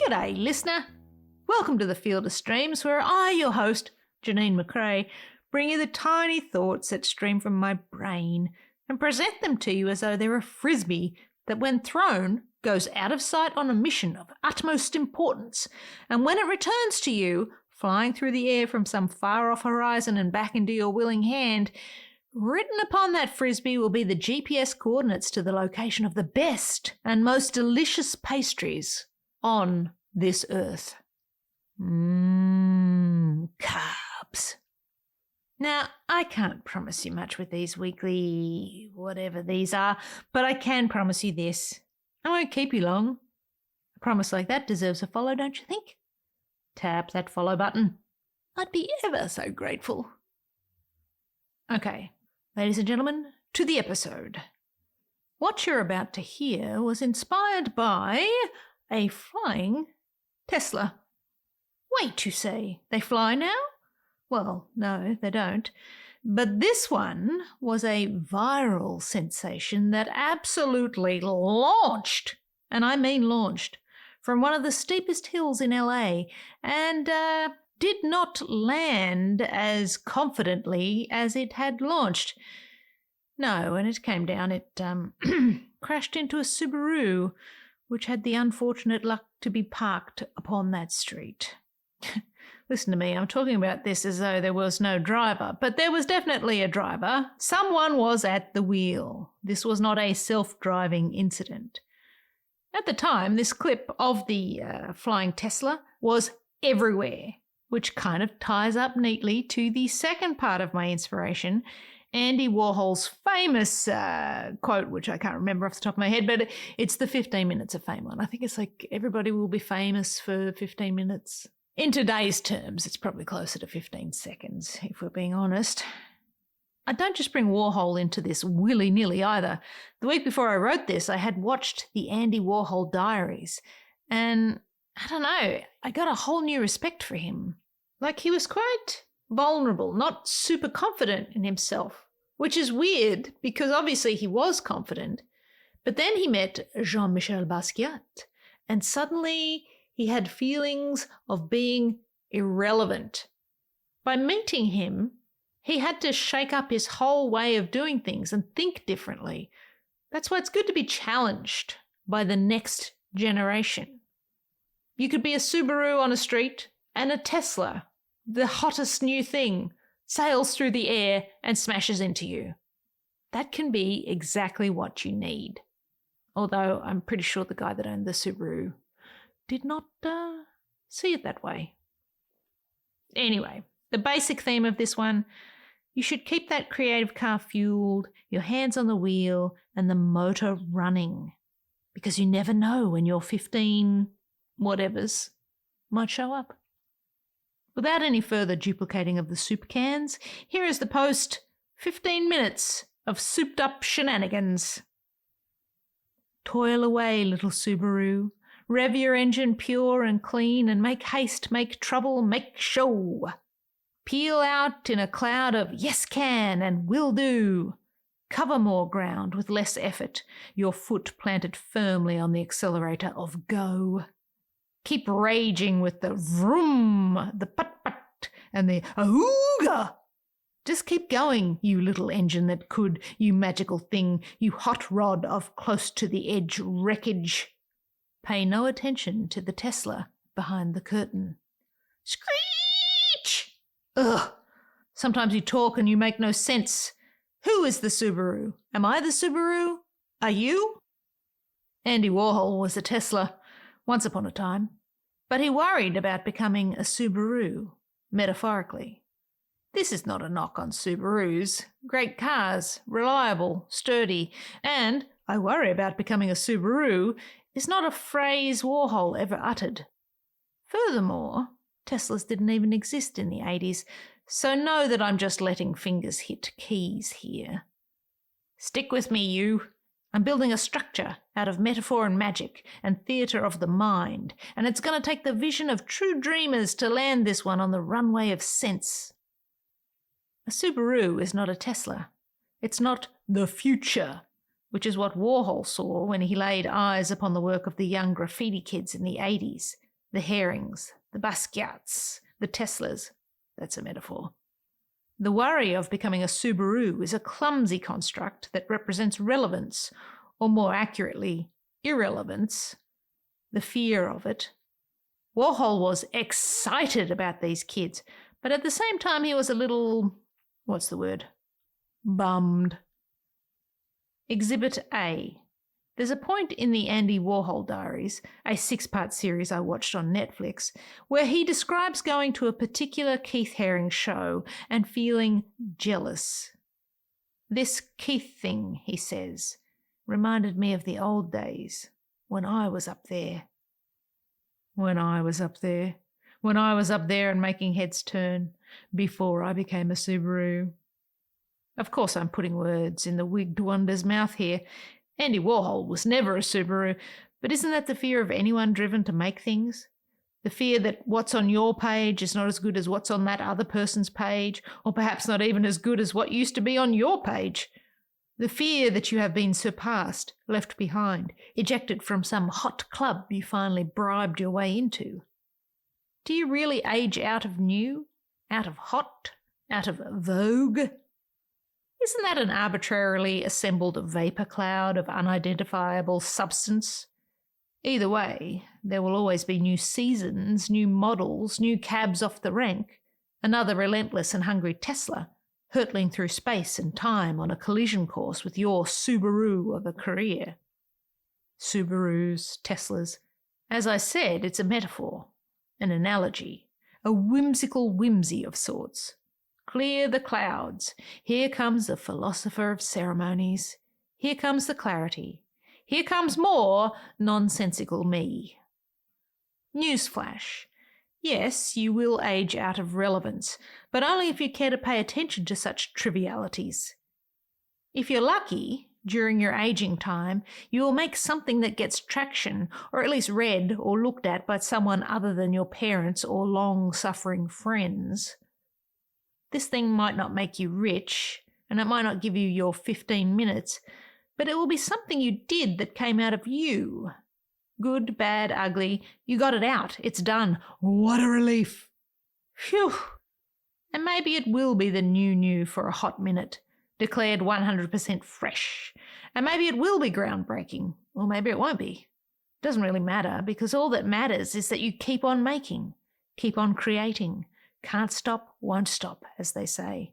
G'day, listener. Welcome to the Field of Streams, where I, your host, Janine McRae, bring you the tiny thoughts that stream from my brain and present them to you as though they're a frisbee that, when thrown, goes out of sight on a mission of utmost importance, and when it returns to you, flying through the air from some far-off horizon and back into your willing hand, written upon that frisbee will be the GPS coordinates to the location of the best and most delicious pastries on this earth. Carbs. Now, I can't promise you much with these weekly whatever these are, but I can promise you this. I won't keep you long. A promise like that deserves a follow, don't you think? Tap that follow button. I'd be ever so grateful. Okay, ladies and gentlemen, to the episode. What you're about to hear was inspired by a flying Tesla. Wait, you say, they fly now? Well, no, they don't. But this one was a viral sensation that absolutely launched, and I mean launched, from one of the steepest hills in LA and did not land as confidently as it had launched. No, when it came down, it crashed into a Subaru, which had the unfortunate luck to be parked upon that street. Listen to me, I'm talking about this as though there was no driver, but there was definitely a driver. Someone was at the wheel. This was not a self-driving incident. At the time, this clip of the flying Tesla was everywhere, which kind of ties up neatly to the second part of my inspiration, Andy Warhol's famous quote, which I can't remember off the top of my head, but it's the 15 minutes of fame one. I think it's like everybody will be famous for 15 minutes. In today's terms, it's probably closer to 15 seconds, if we're being honest. I don't just bring Warhol into this willy-nilly either. The week before I wrote this, I had watched the Andy Warhol diaries, and I don't know, I got a whole new respect for him. Like, he was quite vulnerable, not super confident in himself, which is weird because obviously he was confident. But then he met Jean-Michel Basquiat, and suddenly he had feelings of being irrelevant. By meeting him, he had to shake up his whole way of doing things and think differently. That's why it's good to be challenged by the next generation. You could be a Subaru on a street, and a Tesla, the hottest new thing, sails through the air and smashes into you. That can be exactly what you need. Although I'm pretty sure the guy that owned the Subaru did not see it that way. Anyway, the basic theme of this one, you should keep that creative car fueled, your hands on the wheel, and the motor running. Because you never know when your 15 whatevers might show up. Without any further duplicating of the soup cans, here is the post, 15 minutes of souped up shenanigans. Toil away, little Subaru. Rev your engine pure and clean and make haste, make trouble, make show. Peel out in a cloud of yes can and will do. Cover more ground with less effort, your foot planted firmly on the accelerator of go. Keep raging with the vroom, the put-put, and the ahooga. Just keep going, you little engine that could, you magical thing, you hot rod of close-to-the-edge wreckage. Pay no attention to the Tesla behind the curtain. Screech! Ugh! Sometimes you talk and you make no sense. Who is the Subaru? Am I the Subaru? Are you? Andy Warhol was a Tesla, once upon a time. But he worried about becoming a Subaru, metaphorically. This is not a knock on Subarus. Great cars, reliable, sturdy, and I worry about becoming a Subaru is not a phrase Warhol ever uttered. Furthermore, Teslas didn't even exist in the 80s, so know that I'm just letting fingers hit keys here. Stick with me, you. I'm building a structure out of metaphor and magic and theatre of the mind, and it's going to take the vision of true dreamers to land this one on the runway of sense. A Subaru is not a Tesla. It's not the future, which is what Warhol saw when he laid eyes upon the work of the young graffiti kids in the 80s. The herrings, the Basquiats, the Teslas. That's a metaphor. The worry of becoming a Subaru is a clumsy construct that represents relevance, or more accurately, irrelevance, the fear of it. Warhol was excited about these kids, but at the same time he was a little, bummed. Exhibit A. There's a point in the Andy Warhol Diaries, a 6-part series I watched on Netflix, where he describes going to a particular Keith Haring show and feeling jealous. This Keith thing, he says, reminded me of the old days, when I was up there. When I was up there and making heads turn, before I became a Subaru. Of course I'm putting words in the wigged wonder's mouth here. Andy Warhol was never a Subaru, but isn't that the fear of anyone driven to make things? The fear that what's on your page is not as good as what's on that other person's page, or perhaps not even as good as what used to be on your page. The fear that you have been surpassed, left behind, ejected from some hot club you finally bribed your way into. Do you really age out of new, out of hot, out of vogue? Isn't that an arbitrarily assembled vapour cloud of unidentifiable substance? Either way, there will always be new seasons, new models, new cabs off the rank, another relentless and hungry Tesla, hurtling through space and time on a collision course with your Subaru of a career. Subarus, Teslas. As I said, it's a metaphor, an analogy, a whimsical whimsy of sorts. Clear the clouds. Here comes the philosopher of ceremonies. Here comes the clarity. Here comes more nonsensical me. Newsflash. Yes, you will age out of relevance, but only if you care to pay attention to such trivialities. If you're lucky, during your aging time, you will make something that gets traction, or at least read or looked at by someone other than your parents or long-suffering friends. This thing might not make you rich, and it might not give you your 15 minutes, but it will be something you did that came out of you. Good, bad, ugly, you got it out, it's done. What a relief! Phew! And maybe it will be the new for a hot minute, declared 100% fresh. And maybe it will be groundbreaking, or maybe it won't be. It doesn't really matter, because all that matters is that you keep on making, keep on creating. Can't stop, won't stop, as they say.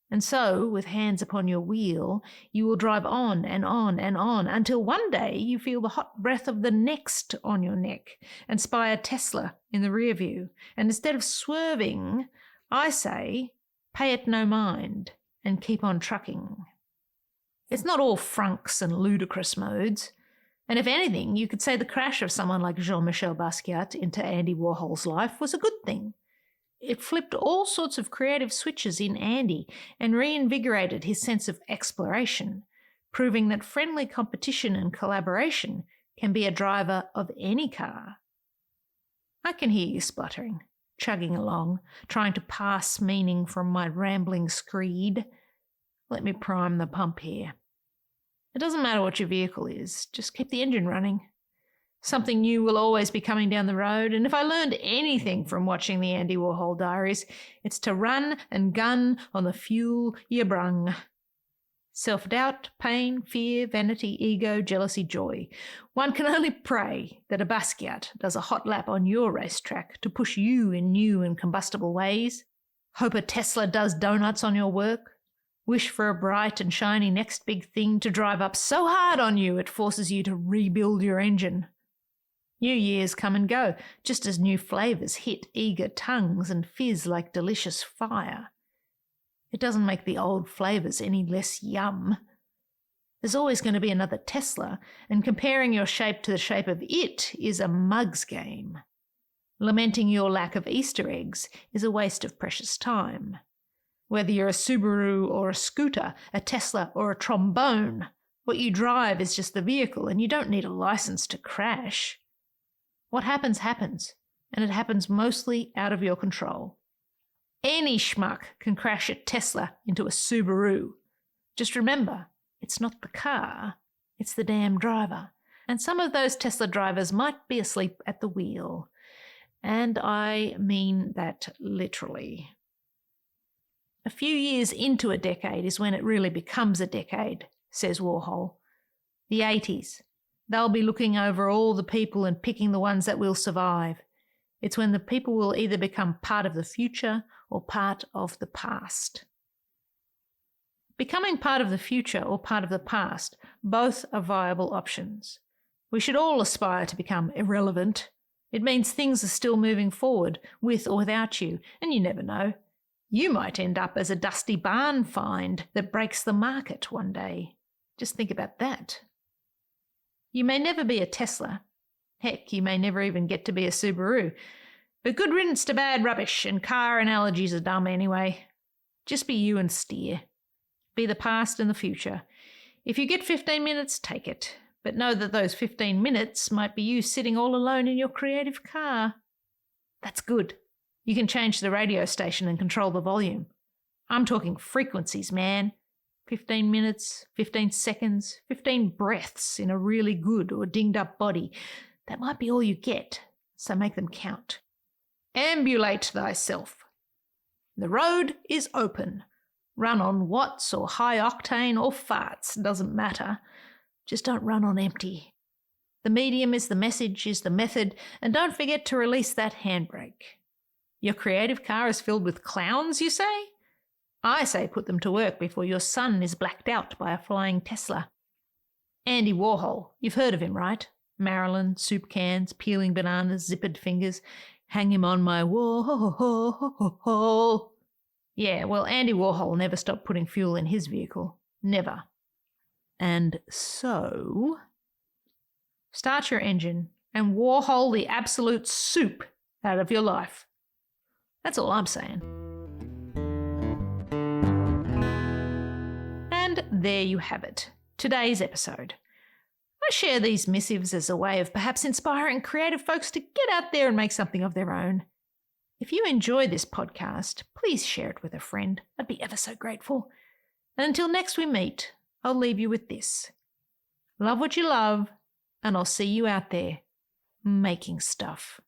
And so, with hands upon your wheel, you will drive on and on and on until one day you feel the hot breath of the next on your neck and spy a Tesla in the rear view. And instead of swerving, I say, pay it no mind and keep on trucking. It's not all frunks and ludicrous modes. And if anything, you could say the crash of someone like Jean-Michel Basquiat into Andy Warhol's life was a good thing. It flipped all sorts of creative switches in Andy and reinvigorated his sense of exploration, proving that friendly competition and collaboration can be a driver of any car. I can hear you spluttering, chugging along, trying to pass meaning from my rambling screed. Let me prime the pump here. It doesn't matter what your vehicle is, just keep the engine running. Something new will always be coming down the road, and if I learned anything from watching the Andy Warhol Diaries, it's to run and gun on the fuel you brung. Self-doubt, pain, fear, vanity, ego, jealousy, joy. One can only pray that a Basquiat does a hot lap on your racetrack to push you in new and combustible ways. Hope a Tesla does donuts on your work. Wish for a bright and shiny next big thing to drive up so hard on you it forces you to rebuild your engine. New years come and go, just as new flavours hit eager tongues and fizz like delicious fire. It doesn't make the old flavours any less yum. There's always going to be another Tesla, and comparing your shape to the shape of it is a mug's game. Lamenting your lack of Easter eggs is a waste of precious time. Whether you're a Subaru or a scooter, a Tesla or a trombone, what you drive is just the vehicle, and you don't need a license to crash. What happens, happens, and it happens mostly out of your control. Any schmuck can crash a Tesla into a Subaru. Just remember, it's not the car, it's the damn driver. And some of those Tesla drivers might be asleep at the wheel. And I mean that literally. A few years into a decade is when it really becomes a decade, says Warhol. The 80s. They'll be looking over all the people and picking the ones that will survive. It's when the people will either become part of the future or part of the past. Becoming part of the future or part of the past, both are viable options. We should all aspire to become irrelevant. It means things are still moving forward, with or without you, and you never know. You might end up as a dusty barn find that breaks the market one day. Just think about that. You may never be a Tesla. Heck, you may never even get to be a Subaru. But good riddance to bad rubbish, and car analogies are dumb anyway. Just be you and steer. Be the past and the future. If you get 15 minutes, take it. But know that those 15 minutes might be you sitting all alone in your creative car. That's good. You can change the radio station and control the volume. I'm talking frequencies, man. 15 minutes, 15 seconds, 15 breaths in a really good or dinged up body. That might be all you get, so make them count. Ambulate thyself. The road is open. Run on watts or high octane or farts, doesn't matter. Just don't run on empty. The medium is the message, is the method, and don't forget to release that handbrake. Your creative car is filled with clowns, you say? I say put them to work before your son is blacked out by a flying Tesla. Andy Warhol, you've heard of him, right? Marilyn, soup cans, peeling bananas, zippered fingers. Hang him on my wall. Yeah, well, Andy Warhol never stopped putting fuel in his vehicle. Never. And so, start your engine and Warhol the absolute soup out of your life. That's all I'm saying. And there you have it, today's episode. I share these missives as a way of perhaps inspiring creative folks to get out there and make something of their own. If you enjoy this podcast, please share it with a friend. I'd be ever so grateful. And until next we meet, I'll leave you with this. Love what you love, and I'll see you out there making stuff.